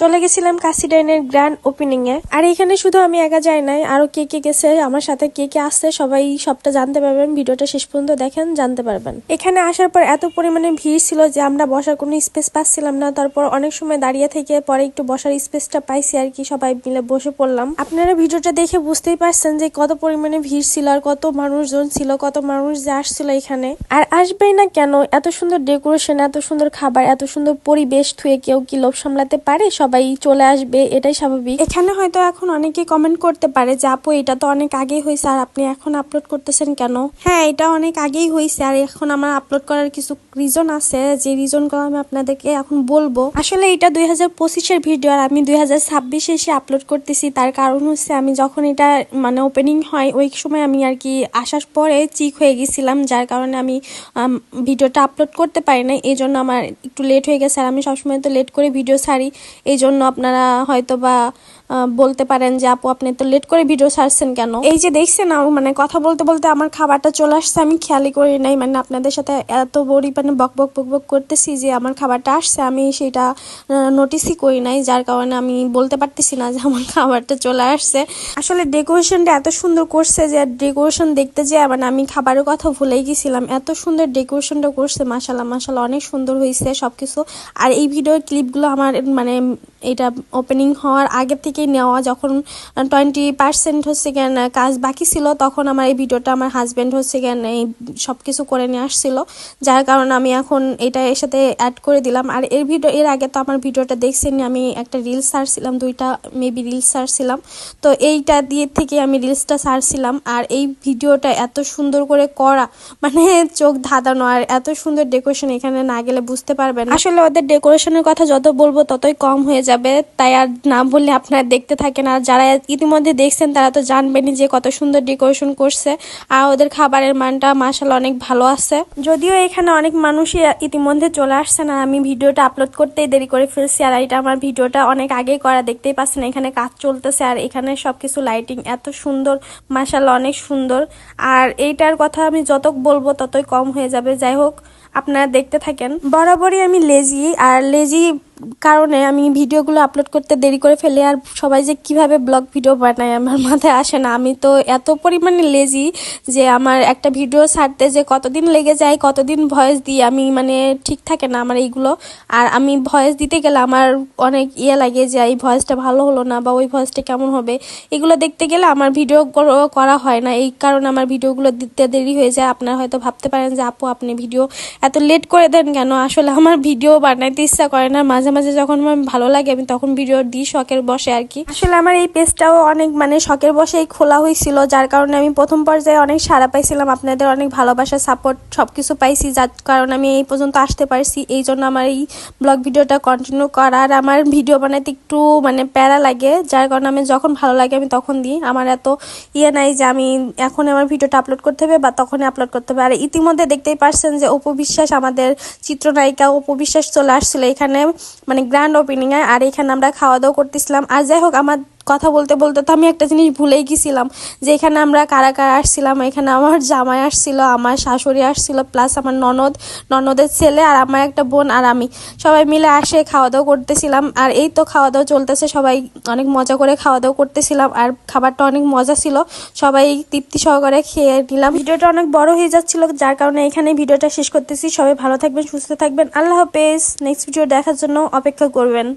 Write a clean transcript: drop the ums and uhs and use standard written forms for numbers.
চলে গেছিলাম কাসিডাইনের grand opening এ। আর এখানে শুধু আমি একা যাই নাই, আরো কে কে গেছে আমার সাথে, কে কে আসছে সবাই সবটা জানতে পারবেন। ভিডিওটা শেষ পর্যন্ত দেখেন, জানতে পারবেন। এখানে আসার পর এত পরিমাণে ভিড় ছিল যে আমরা বসার কোনো স্পেস পাচ্ছিলাম না। তারপর অনেক সময় দাঁড়িয়ে থেকে পরে একটু বসার স্পেসটা পাইছি আর কি, সবাই মিলে বসে পড়লাম। আপনারা ভিডিওটা দেখে বুঝতেই পারছেন যে কত পরিমাণে ভিড় ছিল আর কত মানুষজন ছিল, কত মানুষ যে আসছিল এখানে। আর আসবেই না কেন, এত সুন্দর ডেকোরেশন, এত সুন্দর খাবার, এত সুন্দর পরিবেশ থুয়ে কেউ কি লোভ সামলাতে পারে? সবাই চলে আসবে, এটাই স্বাভাবিক। এখানে হয়তো এখন অনেকে কমেন্ট করতে পারে যে আপু এটা তো অনেক আগেই হয়েছে আর আপনি এখন আপলোড করতেছেন কেন? হ্যাঁ, এটা অনেক আগেই হয়েছে আর এখন আমার আপলোড করার কিছু রিজন আছে, যে রিজনগুলো আমি আপনাদেরকে এখন বলবো। আসলে এটা 2025-এর ভিডিও আর আমি 2026-এ এসে আপলোড করতেছি। তার কারণ হচ্ছে আমি যখন এটা মানে ওপেনিং হয় ওই সময় আমি আর কি আসার পরে চিক হয়ে গেছিলাম, যার কারণে আমি ভিডিওটা আপলোড করতে পারি না। এই জন্য আমার একটু লেট হয়ে গেছে আর আমি সবসময় তো লেট করে ভিডিও ছাড়ি। এই জন্য আপনারা হয়তো বা বলতে পারেন যে আপু আপনি তো লেট করে ভিডিও ছাড়ছেন কেন। এই যে দেখছেন মানে কথা বলতে বলতে আমার খাবারটা চলে আসছে, আমি খেয়ালই করি নাই। মানে আপনাদের সাথে এত পরিমাণে বক বক বক বক করতেছি যে আমার খাবারটা আসছে, আমি সেটা নোটিসই করি নাই, যার কারণে আমি বলতে পারতেছি না যে আমার খাবারটা চলে আসছে। আসলে ডেকোরেশনটা এত সুন্দর করছে যে ডেকোরেশন দেখতে যে মানে আমি খাবারের কথা ভুলেই গেছিলাম। এত সুন্দর ডেকোরেশনটা করছে, মাশাআল্লাহ মাশাআল্লাহ, অনেক সুন্দর হয়েছে সবকিছু। আর এই ভিডিওর ক্লিপগুলো আমার মানে এটা ওপেনিং হওয়ার আগে থেকেই নেওয়া, যখন 20% হচ্ছে কেন কাজ বাকি ছিল তখন আমার এই ভিডিওটা আমার হাজব্যান্ড হচ্ছে কেন এই সব কিছু করে নিয়ে আসছিল, যার কারণে আমি এখন এটা এর সাথে অ্যাড করে দিলাম। আর এর আগে তো আমার ভিডিওটা দেখছেন, আমি একটা রিলস ছাড়ছিলাম, 2টা মেবি রিলস ছাড়ছিলাম, তো এইটা দিয়ে থেকে আমি রিলসটা ছাড়ছিলাম। আর এই ভিডিওটা এত সুন্দর করে করা, মানে চোখ ধাঁধানো, আর এত সুন্দর ডেকোরেশন, এখানে না গেলে বুঝতে পারবেন। আসলে ওদের ডেকোরেশনের কথা যত বলবো ততই কম হয়ে যাবে, তাই আর না বললে আপনারা দেখতে থাকেন। আর যারা ইতিমধ্যে দেখছেন তারা তো জানবেনই যে কত সুন্দর ডেকোরেশন করছে। আর ওদের খাবারের মানটা মাশাআল্লাহ অনেক ভালো আছে। যদিও এখানে অনেক মানুষই ইতিমধ্যে চলে আসছেন আর আমি ভিডিওটা আপলোড করতেই দেরি করে ফেলছি। আর এটা আমার ভিডিওটা অনেক আগেই করা, দেখতেই পাচ্ছেন এখানে কাজ চলতেছে আর এখানে সবকিছু লাইটিং এত সুন্দর, মাশাআল্লাহ অনেক সুন্দর। আর এইটার কথা আমি যত বলবো ততই কম হয়ে যাবে। যাই হোক, আপনারা দেখতে থাকেন। বরাবরই আমি লেজি, আর লেজি কারণে আমি ভিডিওগুলো আপলোড করতে দেরি করে ফেলি। আর সবাই যে কিভাবে ব্লগ ভিডিও বানায় আমার মাথায় আসে না। আমি তো এত পরিমাণে লেজি যে আমার একটা ভিডিও ছাড়তে যে কতদিন লেগে যায়, কতদিন ভয়েস দিই আমি, মানে ঠিক থাকে না আমার এইগুলো। আর আমি ভয়েস দিতে গেলে আমার অনেক লাগে যে এই ভয়েসটা ভালো হলো না বা ওই ভয়েসটা কেমন হবে, এগুলো দেখতে গেলে আমার ভিডিও করা হয় না। এই কারণে আমার ভিডিওগুলো দিতে দেরি হয়ে যায়। আপনারা হয়তো ভাবতে পারেন যে আপু আপনি ভিডিও এত লেট করে দেন কেন? আসলে আমার ভিডিও বানাইতে ইচ্ছা করে না, মাঝে মাঝে যখন আমার ভালো লাগে আমি তখন ভিডিও দিই শখের বসে আর কি। আসলে আমার এই পেজটাও অনেক মানে শখের বসেই খোলা হয়েছিল, যার কারণে আমি প্রথম পর্যায়ে অনেক সাড়া পাইছিলাম, আপনাদের অনেক ভালোবাসা সাপোর্ট সবকিছু পাইছি, যার কারণে আমি এই পর্যন্ত আসতে পারছি। এই জন্য আমার এই ব্লগ ভিডিওটা কন্টিনিউ করার, আমার ভিডিও বানাইতে একটু মানে প্যারা লাগে, যার কারণে আমি যখন ভালো লাগে আমি তখন দিই। আমার এত নাই যে আমি এখন আমার ভিডিওটা আপলোড করতে হবে বা তখনই আপলোড করতে হবে। আর ইতিমধ্যে দেখতেই পারছেন যে অপু বিশ্বাস, আমাদের চিত্রনায়িকা অপু বিশ্বাস চলে আসছিল এখানে মানে গ্র্যান্ড ওপেনিং এ। আর এখানে আমরা খাওয়া দাওয়া করতেছিলাম। আর যাই হোক, আমার কথা বলতে বলতে তো আমি একটা জিনিস ভুলেই গেছিলাম যে এখানে আমরা কারা কারা আসছিলাম। এখানে আমার জামাই আসছিল, আমার শাশুড়ি আসছিল, প্লাস আমার ননদের ছেলে আর আমার একটা বোন আর আমি সবাই মিলে আসে খাওয়া দাওয়া করতেছিলাম। আর এই তো খাওয়া দাওয়া চলতেছে, সবাই অনেক মজা করে খাওয়া দাওয়া করতেছিলাম আর খাবারটা অনেক মজা ছিল, সবাই তৃপ্তি সহকারে খেয়ে নিলাম। ভিডিওটা অনেক বড় হয়ে যাচ্ছিল, যার কারণে এখানে ভিডিওটা শেষ করতেছি। সবাই ভালো থাকবেন, সুস্থ থাকবেন, আল্লাহ হাফেজ। নেক্সট ভিডিও দেখার জন্য অপেক্ষা করবেন।